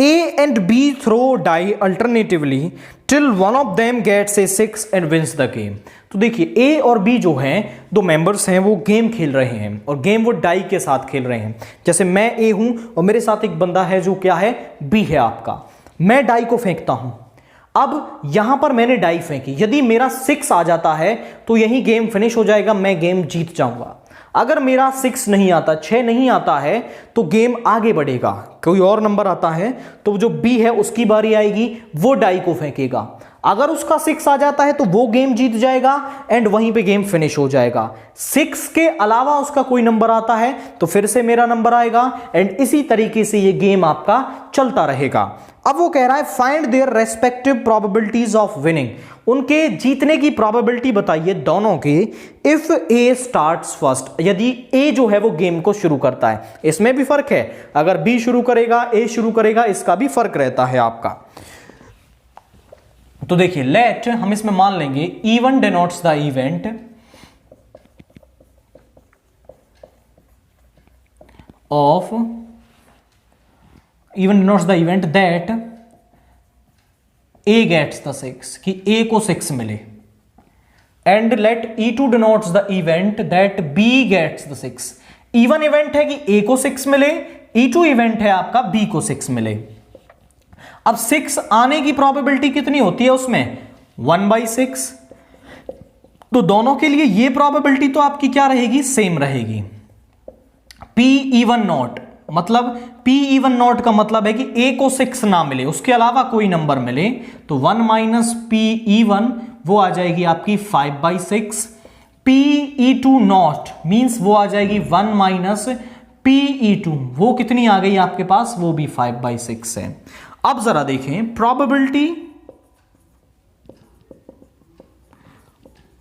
A and B throw die alternatively till one of them gets a 6 and wins the game। तो देखिए A और B जो हैं, दो मेंबर्स हैं, वो गेम खेल रहे हैं और गेम वो डाई के साथ खेल रहे हैं। जैसे मैं A हूं और मेरे साथ एक बंदा है जो क्या है, B है आपका। मैं डाई को फेंकता हूं, अब यहां पर मैंने डाई फेंकी, यदि मेरा 6 आ जाता है तो यही गेम फिनिश हो जाएगा, मैं गेम जीत जाऊंगा। अगर मेरा 6 नहीं आता, 6 नहीं आता है तो गेम आगे बढ़ेगा, कोई और नंबर आता है तो जो बी है उसकी बारी आएगी, वो डाई को फेंकेगा। अगर उसका 6 आ जाता है तो वो गेम जीत जाएगा एंड वहीं पे गेम फिनिश हो जाएगा। 6 के अलावा उसका कोई नंबर आता है तो फिर से मेरा नंबर आएगा एंड इसी तरीके से ये गेम आपका चलता रहेगा। अब वो कह रहा है find their respective probabilities of winning, उनके जीतने की प्रोबेबिलिटी बताइए दोनों की। इफ ए स्टार्ट्स फर्स्ट, यदि ए जो है वो गेम को शुरू करता है, इसमें भी फर्क है, अगर बी शुरू करेगा, ए शुरू करेगा, इसका भी फर्क रहता है आपका। तो देखिए लेट, हम इसमें मान लेंगे E1 denotes the event of, E1 denotes the event that A gets the 6, कि A को 6 मिले, and let E2 denotes the event that B gets the 6। E1 event है कि A को 6 मिले, E2 इवेंट है आपका B को 6 मिले। अब 6 आने की प्रोबेबिलिटी कितनी होती है उसमें, 1/6। तो दोनों के लिए ये प्रोबेबिलिटी तो आपकी क्या रहेगी, सेम रहेगी। P(E1 नॉट), मतलब P(E1 नॉट) का मतलब है कि A को 6 ना मिले, उसके अलावा कोई नंबर मिले, तो 1 - P(E1) वो आ जाएगी आपकी 5/6। P(E2 नॉट) मींस वो आ जाएगी 1 - P(E2), वो कितनी आ गई आपके पास, वो भी 5/6 है। अब जरा देखें प्रोबेबिलिटी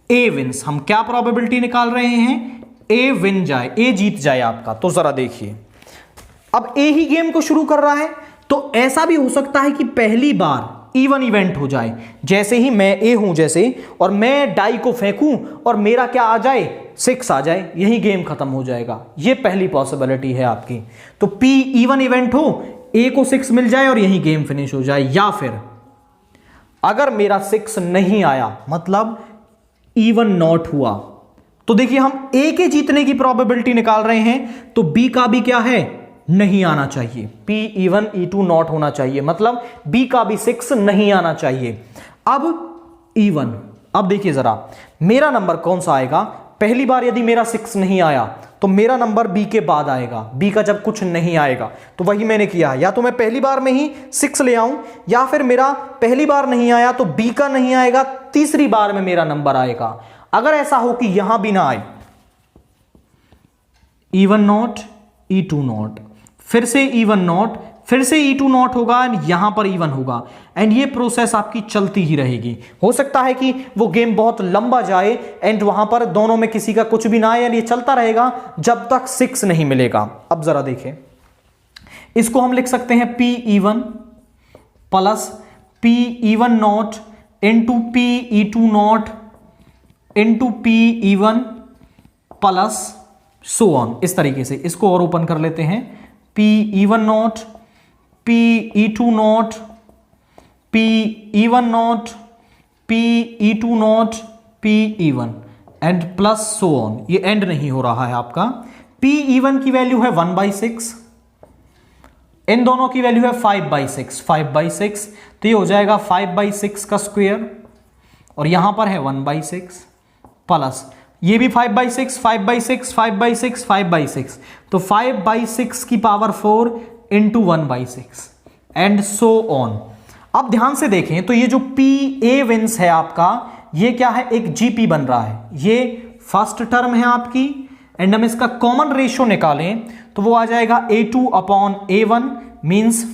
A विन्स, हम क्या प्रोबेबिलिटी निकाल रहे हैं, A विन जाए, A जीत जाए आपका। तो जरा देखिए, अब A ही गेम को शुरू कर रहा है, तो ऐसा भी हो सकता है कि पहली बार E1 इवेंट हो जाए, जैसे ही मैं A हूं जैसे, और मैं डाई को फेंकूं और मेरा क्या आ जाए, 6 आ जाए, यही गेम खत्म हो जाएगा। ये पहली पॉसिबिलिटी है आपकी। तो P(E1 इवेंट हो, A को 6 मिल जाए और यही गेम फिनिश हो जाए, या फिर अगर मेरा 6 नहीं आया, मतलब E1 नॉट हुआ, तो देखिए हम A के जीतने की प्रोबेबिलिटी निकाल रहे हैं, तो B का भी क्या है, नहीं आना चाहिए। P(E1 E2 नॉट होना चाहिए, मतलब B का भी 6 नहीं आना चाहिए। अब E1, अब देखिए जरा मेरा नंबर कौन सा आएगा। पहली बार यदि मेरा 6 नहीं आया तो मेरा नंबर B के बाद आएगा, B का जब कुछ नहीं आएगा, तो वही मैंने किया, या तो मैं पहली बार में ही 6 ले आऊं, या फिर मेरा पहली बार नहीं आया तो B का नहीं आएगा, तीसरी बार में मेरा नंबर आएगा। अगर ऐसा हो कि यहां भी ना आए, E1 नॉट E2 नॉट, फिर से E1 नॉट, फिर से E2 नॉट होगा, यहां पर E1 होगा, एंड ये प्रोसेस आपकी चलती ही रहेगी। हो सकता है कि वो गेम बहुत लंबा जाए एंड वहां पर दोनों में किसी का कुछ भी ना आए, ये चलता रहेगा जब तक 6 नहीं मिलेगा। अब जरा देखें, इसको हम लिख सकते हैं P(E1 plus P(E1 not) into P(E2 not) into P(E1 plus so on. इस तरीके से इसको और ओपन कर लेते हैं, P(E1 not, P(E2 not, P(E1 not, P(E2 not, P(E1) and plus so on. ये एंड नहीं हो रहा है आपका। P(E1 की वैल्यू है 1/6, इन दोनों की वैल्यू है 5/6, 5/6, तो ये हो जाएगा 5/6 का स्क्वायर और यहां पर है 1/6 प्लस ये भी 5/6, 5/6, 5/6, 5/6, तो 5/6 की power 4 into 1/6 and so on. अब ध्यान से देखें तो ये जो PA विंस है आपका, ये क्या है, एक GP बन रहा है, ये फर्स्ट टर्म है आपकी, एंड हम इसका कॉमन रेशियो निकालें तो वो आ जाएगा A2/A1 मीन्स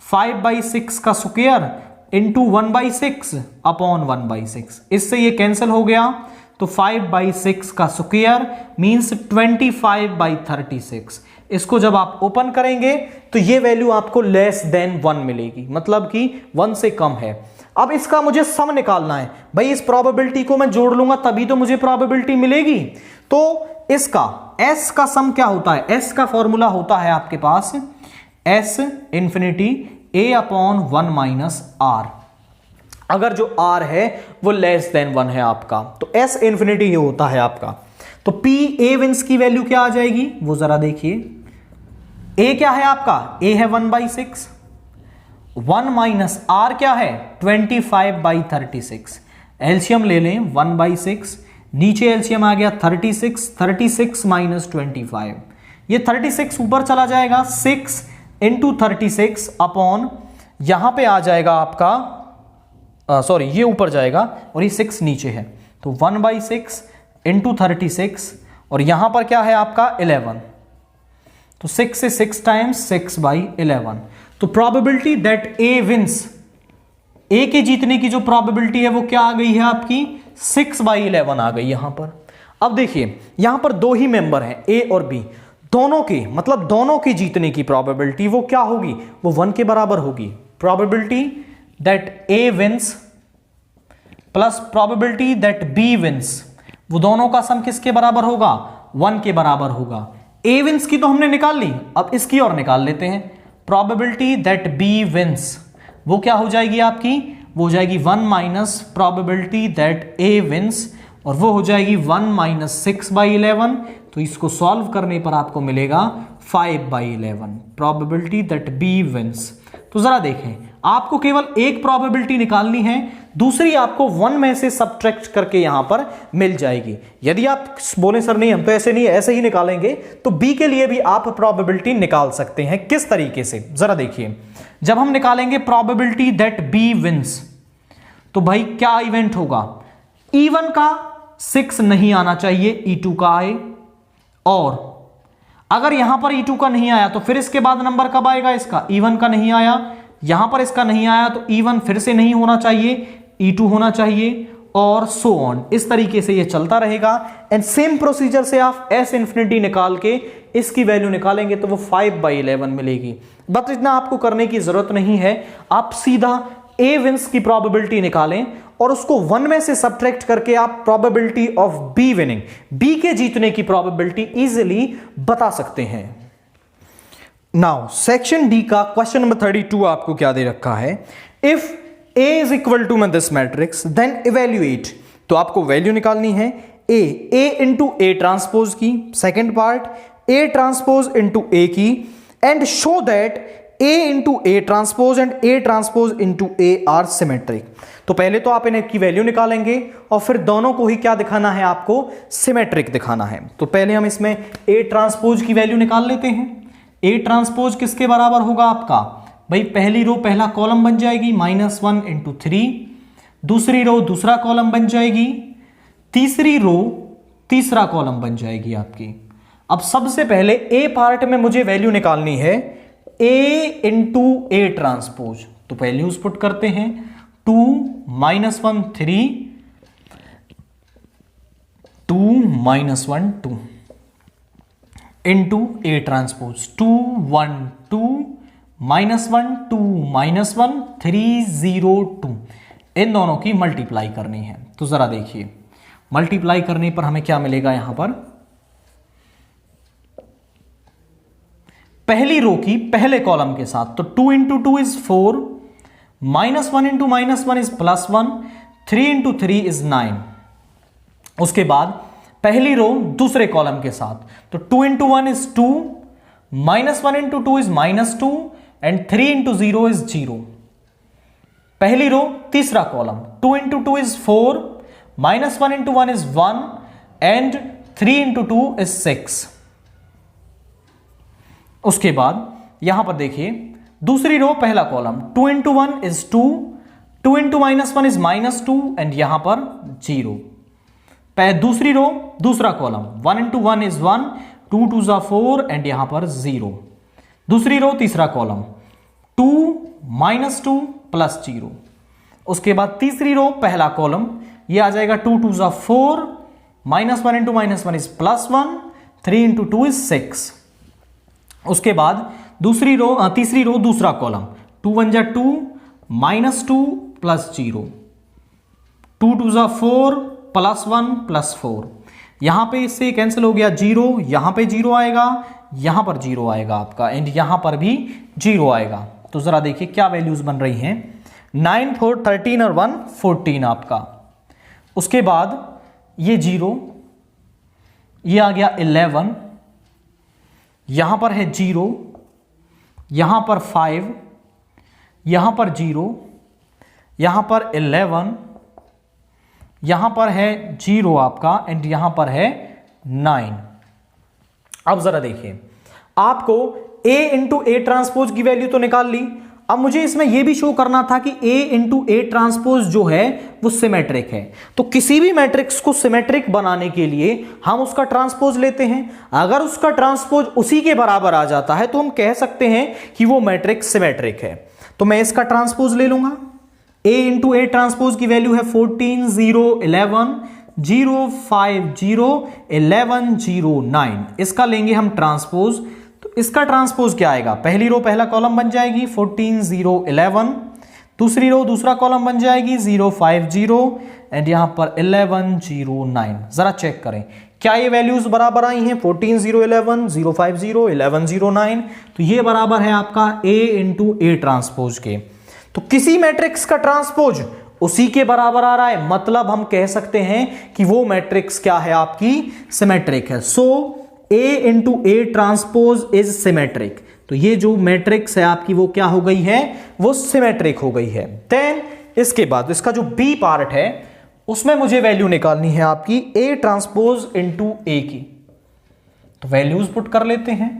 5/6 का स्क्वायर इंटू 1/6/1/6। इससे ये कैंसिल हो गया, तो 5/6 का स्क्वायर मीन्स 25/36। इसको जब आप ओपन करेंगे तो ये वैल्यू आपको लेस देन 1 मिलेगी, मतलब कि 1 से कम है। अब इसका मुझे सम निकालना है, भाई इस प्रोबेबिलिटी को मैं जोड़ लूंगा तभी तो मुझे प्रोबेबिलिटी मिलेगी। तो इसका S का सम क्या होता है, S का फॉर्मूला होता है आपके पास S इंफिनिटी A/1 - R। अगर जो R है वो लेस देन 1 है आपका, तो S इंफिनिटी ही होता है आपका। तो PA विंस की वैल्यू क्या आ जाएगी वो जरा देखिए। A क्या है आपका, A है 1/6, 1 - R क्या है 25/36। एलसीएम ले लें 1/6, नीचे एलसीएम आ गया 36, 36 - 25, ये 36 ऊपर चला जाएगा 6 इंटू 36 अपॉन यहां पे आ जाएगा आपका सॉरी ये ऊपर जाएगा और ये 6 नीचे है, तो 1/6 इंटू 36 और यहां पर क्या है आपका 11, तो 6 से 6 टाइम्स 6/11। तो probability that A wins, A के जीतने की जो प्रोबेबिलिटी है वो क्या आ गई है आपकी 6/11 आ गई यहां पर। अब देखिए यहां पर दो ही मेंबर हैं A और B, दोनों की मतलब दोनों की जीतने की प्रोबेबिलिटी वो क्या होगी, वो 1 के बराबर होगी। Probability that A wins plus probability that B wins, वो दोनों का सम किसके बराबर होगा, 1 के बराबर होगा। A विंस की तो हमने निकाल ली, अब इसकी और निकाल लेते हैं। प्रोबेबिलिटी दैट B विंस वो क्या हो जाएगी आपकी, वो हो जाएगी 1 - प्रोबेबिलिटी दैट A विंस और वो हो जाएगी 1 - 6/11। तो इसको सॉल्व करने पर आपको मिलेगा 5/11 प्रोबेबिलिटी दैट B विंस। तो जरा देखें, आपको केवल एक प्रोबेबिलिटी निकालनी है, दूसरी आपको 1 में से सब्ट्रैक्ट करके यहां पर मिल जाएगी। यदि आप बोले सर नहीं हम तो ऐसे नहीं ऐसे ही निकालेंगे, तो B के लिए भी आप प्रोबेबिलिटी निकाल सकते हैं। किस तरीके से, जरा देखिए। जब हम निकालेंगे प्रोबेबिलिटी दैट B विंस, तो भाई क्या इवेंट होगा, E1 का 6 नहीं आना चाहिए, E2 का आए, और अगर यहां पर E2 का नहीं आया तो फिर इसके बाद नंबर कब आएगा इसका, E1 का नहीं आया, यहां पर इसका नहीं आया तो E1 फिर से नहीं होना चाहिए, E2 होना चाहिए, और सो ऑन। इस तरीके से ये चलता रहेगा। एंड सेम प्रोसीजर से आप S इंफिनिटी निकाल के इसकी वैल्यू निकालेंगे तो वो 5/11 मिलेगी। बट इतना आपको करने की जरूरत नहीं है, आप सीधा A विंस की प्रोबेबिलिटी निकालें और उसको 1 में से सब्ट्रैक्ट करके आप probability of B winning, B के जीतने की प्रोबेबिलिटी इजीली बता सकते हैं। नाउ सेक्शन डी का क्वेश्चन नंबर 32 आपको क्या दे रखा है, if A is equal to this matrix then evaluate, तो आपको वैल्यू निकालनी है A इंटू A ट्रांसपोज की, second part A transpose into A की, and show that A into A transpose and A transpose into A are symmetric. तो पहले तो आप इन्हें की वैल्यू निकालेंगे और फिर दोनों को ही क्या दिखाना है, आपको सिमेट्रिक दिखाना है। तो पहले हम इसमें A ट्रांसपोज की वैल्यू निकाल लेते हैं। A ट्रांसपोज किसके बराबर होगा आपका, भाई पहली रो पहला कॉलम बन जाएगी -1 इंटू 3, दूसरी रो दूसरा कॉलम बन जाएगी, तीसरी रो तीसरा कॉलम बन जाएगी आपकी। अब सबसे पहले A पार्ट में मुझे वैल्यू निकालनी है A इंटू A ट्रांसपोज, तो वैल्यूज पुट करते हैं 2 -1 3 2 -1 2 इंटू A ट्रांसपोज 2 1 2 -1 2 -1 3 0 2, इन दोनों की मल्टीप्लाई करनी है। तो जरा देखिए मल्टीप्लाई करने पर हमें क्या मिलेगा, यहां पर पहली रो की पहले कॉलम के साथ, तो 2 into 2 is 4, -1 into -1 is +1, 3 into 3 is 9। उसके बाद पहली रो दूसरे कॉलम के साथ, तो 2 into 1 is 2, -1 into 2 is -2, and 3 into 0 is 0। पहली रो तीसरा column 2 into 2 is 4, -1 into 1 is 1 and 3 into 2 is 6। उसके बाद यहां पर देखिए दूसरी रो पहला column 2 into 1 is 2, 2 into -1 is -2 and यहां पर 0। दूसरी रो दूसरा कॉलम 1 इंटू 1 इज 1, 2 2 जा 4 एंड यहां पर 0। दूसरी रो तीसरा कॉलम 2 -2 प्लस 0। उसके बाद तीसरी रो पहला कॉलम ये आ जाएगा 2 2 जा 4, -1 इंटू -1 इज +1, 3 इंटू 2 इज 6। उसके बाद तीसरी रो दूसरा कॉलम 2 1 जा 2, -2 प्लस 0, 2 2 जा 4 +1 प्लस 4। यहां पे इससे कैंसिल हो गया 0, यहां पे 0 आएगा, यहां पर 0 आएगा आपका एंड यहां पर भी 0 आएगा। तो जरा देखिए क्या वैल्यूज बन रही हैं, 9 4 13 और 1 14 आपका। उसके बाद ये 0, ये आ गया 11, यहां पर है 0, यहां पर 5, यहां पर 0, यहां पर 11, यहां पर है 0 आपका एंड यहां पर है 9। अब जरा देखिए आपको A इंटू ए ट्रांसपोज की वैल्यू तो निकाल ली, अब मुझे इसमें यह भी शो करना था कि A इंटू ए ट्रांसपोज जो है वो सिमेट्रिक है। तो किसी भी मैट्रिक्स को सिमेट्रिक बनाने के लिए हम उसका ट्रांसपोज लेते हैं। अगर उसका ट्रांसपोज उसी के बराबर आ जाता है तो हम कह सकते हैं कि वो मैट्रिक्स सिमेट्रिक है। तो मैं इसका ट्रांसपोज ले लूंगा। A इंटू ए ट्रांसपोज की वैल्यू है 14 0 11 0 5 0 11 0 9। इसका लेंगे हम ट्रांसपोज। तो इसका ट्रांसपोज क्या आएगा, पहली रो पहला कॉलम बन जाएगी 14 0 11, दूसरी रो दूसरा कॉलम बन जाएगी 0 5 0 एंड यहां पर 11 0 9। जरा चेक करें क्या ये वैल्यूज बराबर आई हैं, 14 0 11 0 5 0 11 0 9। तो ये बराबर है आपका A इंटू ए ट्रांसपोज के। तो किसी मैट्रिक्स का ट्रांसपोज उसी के बराबर आ रहा है, मतलब हम कह सकते हैं कि वो मैट्रिक्स क्या है, आपकी सिमेट्रिक है। So A into A transpose is symmetric. तो ये जो मैट्रिक्स है आपकी वो क्या हो गई है, वो सिमेट्रिक हो गई है। देन इसके बाद इसका जो B पार्ट है उसमें मुझे वैल्यू निकालनी है आपकी A ट्रांसपोज इंटू ए की। तो वैल्यूज पुट कर लेते हैं।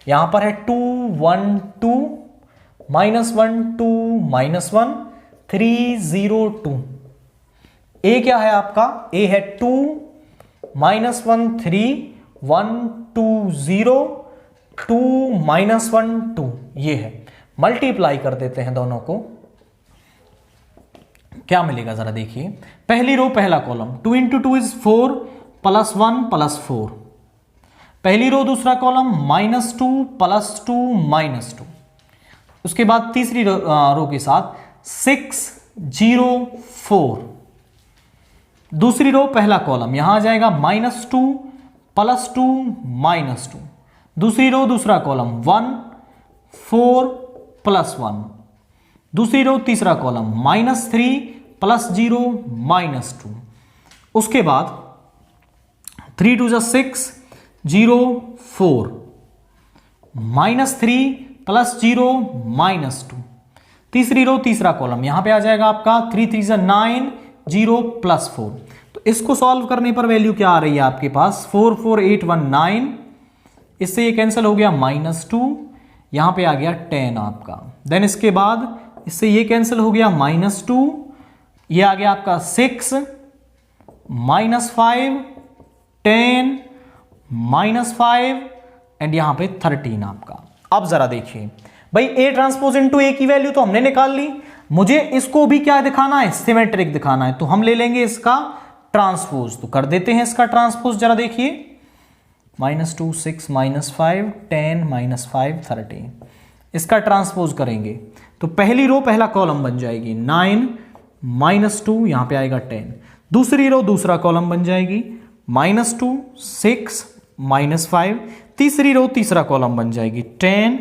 यहां पर है 2 1 2 -1 2 -1 3 0 2। A क्या है आपका, A है 2 -1 3 1 2 0 2 -1 2। ये है, मल्टीप्लाई कर देते हैं दोनों को, क्या मिलेगा जरा देखिए। पहली रो पहला कॉलम 2 इंटू 2 इज 4 +1 +4। पहली रो दूसरा कॉलम -2 +2 -2। उसके बाद तीसरी रो के साथ 6 0 4। दूसरी रो पहला कॉलम यहां आ जाएगा -2 +2 -2। दूसरी रो दूसरा कॉलम 1 4 +1। दूसरी रो तीसरा कॉलम -3 +0 -2। उसके बाद 3 2 6 0 4 -3 +0 -2। तीसरी रो तीसरा कॉलम यहां पे आ जाएगा आपका 3 3 9 0 +4। तो इसको सॉल्व करने पर वैल्यू क्या आ रही है आपके पास, 4 4 8 1 9। इससे ये कैंसिल हो गया -2, यहां पे आ गया 10 आपका। देन इसके बाद इससे ये कैंसिल हो गया -2, ये आ गया आपका 6 -5 10 -5 एंड यहां पे 13 आपका। अब जरा देखिए भाई A ट्रांसपोज इंटू ए की वैल्यू तो हमने निकाल ली, मुझे इसको भी क्या दिखाना है, सिमेट्रिक दिखाना है। तो हम ले लेंगे इसका ट्रांसपोज। तो कर देते हैं इसका ट्रांसपोज, जरा देखिए -2 6 -5 10 -5 13। इसका ट्रांसपोज करेंगे तो पहली रो पहला कॉलम बन जाएगी 9 -2, यहां पे आएगा 10। दूसरी रो दूसरा कॉलम बन जाएगी -2 6 -5। तीसरी रो तीसरा कॉलम बन जाएगी 10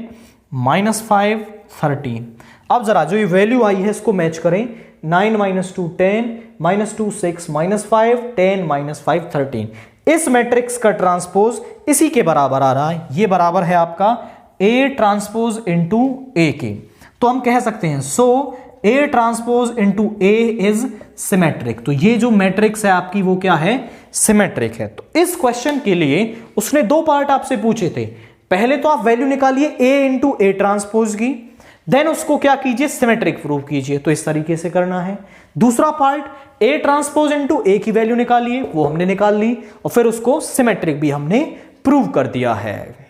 -5 13। अब जरा जो ये वैल्यू आई है इसको मैच करें, 9 -2 10 -2 6 -5 10 -5 13। इस मैट्रिक्स का ट्रांसपोज इसी के बराबर आ रहा है, ये बराबर है आपका ए ट्रांसपोज इंटू ए के, तो हम कह सकते हैं so A transpose into A is symmetric. तो ये जो मैट्रिक्स है आपकी वो क्या है, सिमेट्रिक है। तो इस क्वेश्चन के लिए उसने दो पार्ट आपसे पूछे थे, पहले तो आप वैल्यू निकालिए ए इंटू ए ट्रांसपोज की, देन उसको क्या कीजिए, सिमेट्रिक प्रूव कीजिए। तो इस तरीके से करना है। दूसरा पार्ट ए ट्रांसपोज इंटू ए की वैल्यू निकालिए, वो हमने निकाल ली, और फिर उसको सिमेट्रिक भी हमने प्रूव कर दिया है।